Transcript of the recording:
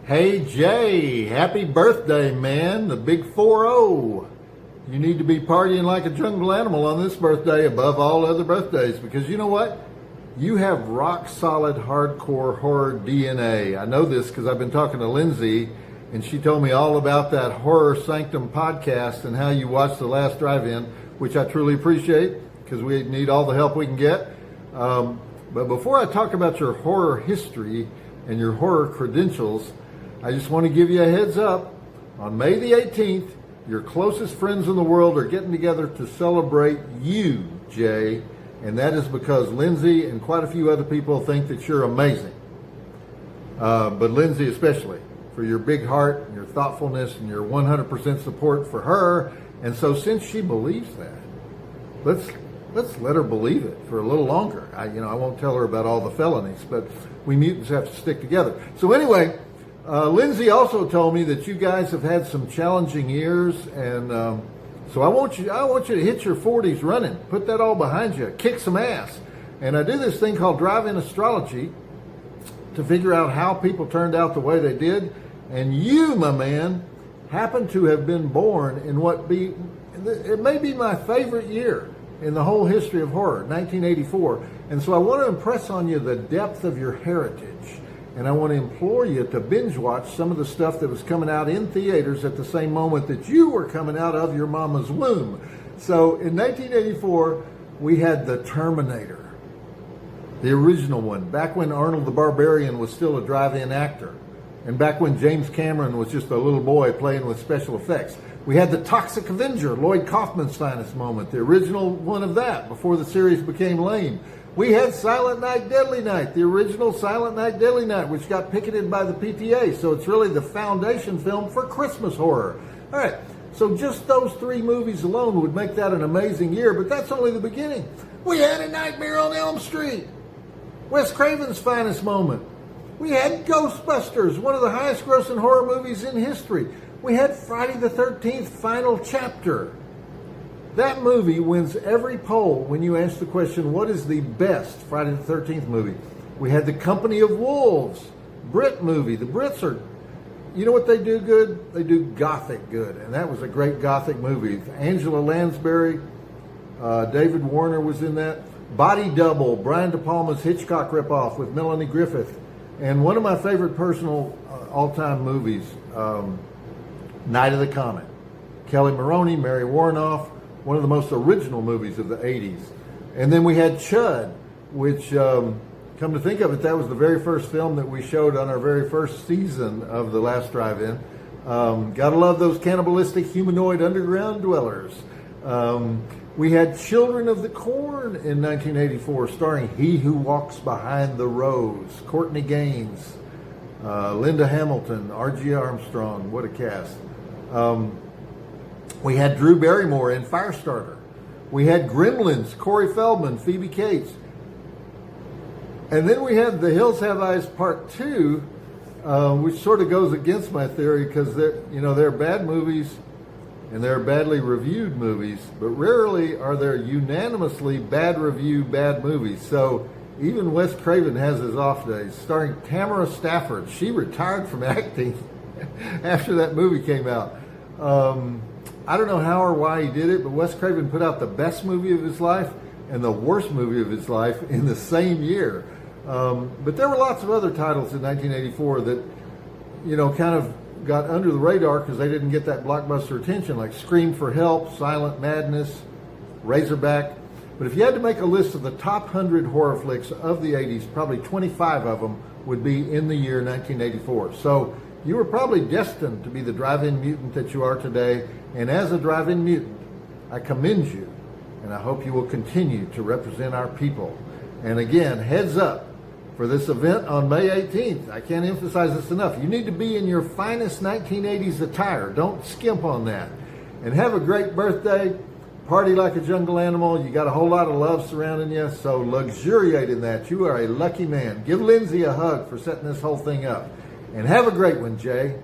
Hey Jay, happy birthday, man. The big 4-0. You need to be partying like a jungle animal on this birthday above all other birthdays because you know what? You have rock solid hardcore horror DNA. I know this because I've been talking to Lindsay and she told me all about that Horror Sanctum podcast and how you watched The Last Drive-In, which I truly appreciate because we need all the help we can get. But before I talk about your horror history and your horror credentials, I just want to give you a heads up. On May the 18th, your closest friends in the world are getting together to celebrate you, Jay. And that is because Lindsay and quite a few other people think that you're amazing. But Lindsay especially, for your big heart, and your thoughtfulness, and your 100% support for her. And so since she believes that, let's let her believe it for a little longer. I won't tell her about all the felonies, but we mutants have to stick together. So anyway, Lindsay also told me that you guys have had some challenging years, and so I want you to hit your 40s running. Put that all behind you. Kick some ass. And I do this thing called drive-in astrology to figure out how people turned out the way they did. And you, my man, happen to have been born in it may be my favorite year in the whole history of horror, 1984. And so I want to impress on you the depth of your heritage. And I want to implore you to binge watch some of the stuff that was coming out in theaters at the same moment that you were coming out of your mama's womb. So in 1984, we had The Terminator, the original one, back when Arnold the Barbarian was still a drive-in actor, and back when James Cameron was just a little boy playing with special effects. We had The Toxic Avenger, Lloyd Kaufman's finest moment, the original one of that, before the series became lame. We had Silent Night, Deadly Night, the original Silent Night, Deadly Night, which got picketed by the PTA. So it's really the foundation film for Christmas horror. All right, so just those three movies alone would make that an amazing year, but that's only the beginning. We had A Nightmare on Elm Street, Wes Craven's finest moment. We had Ghostbusters, one of the highest grossing horror movies in history. We had Friday the 13th, Final Chapter. That movie wins every poll when you ask the question, what is the best Friday the 13th movie? We had The Company of Wolves, Brit movie. The Brits are, you know what they do good? They do gothic good. And that was a great gothic movie. Angela Lansbury, David Warner was in that. Body Double, Brian De Palma's Hitchcock ripoff with Melanie Griffith. And one of my favorite personal all-time movies, Night of the Comet. Kelly Maroney, Mary Warnoff, one of the most original movies of the 80s. And then we had Chud, which, come to think of it, that was the very first film that we showed on our very first season of The Last Drive-In. Gotta love those cannibalistic humanoid underground dwellers. We had Children of the Corn in 1984, starring He Who Walks Behind the Rose, Courtney Gaines, Linda Hamilton, R.G. Armstrong, what a cast. We had Drew Barrymore in Firestarter. We had Gremlins, Corey Feldman, Phoebe Cates. And then we had The Hills Have Eyes Part 2, which sort of goes against my theory because they're bad movies and they're badly reviewed movies, but rarely are there unanimously bad movies. So even Wes Craven has his off days. Starring Tamara Stafford. She retired from acting after that movie came out. I don't know how or why he did it, but Wes Craven put out the best movie of his life and the worst movie of his life in the same year. But there were lots of other titles in 1984 that, kind of got under the radar because they didn't get that blockbuster attention, like Scream for Help, Silent Madness, Razorback. But if you had to make a list of the top 100 horror flicks of the 80s, probably 25 of them would be in the year 1984. So you were probably destined to be the drive-in mutant that you are today. And as a drive-in mutant, I commend you, and I hope you will continue to represent our people. And again, heads up for this event on May 18th. I can't emphasize this enough. You need to be in your finest 1980s attire. Don't skimp on that. And have a great birthday. Party like a jungle animal. You got a whole lot of love surrounding you, so luxuriate in that. You are a lucky man. Give Lindsay a hug for setting this whole thing up. And have a great one, Jay.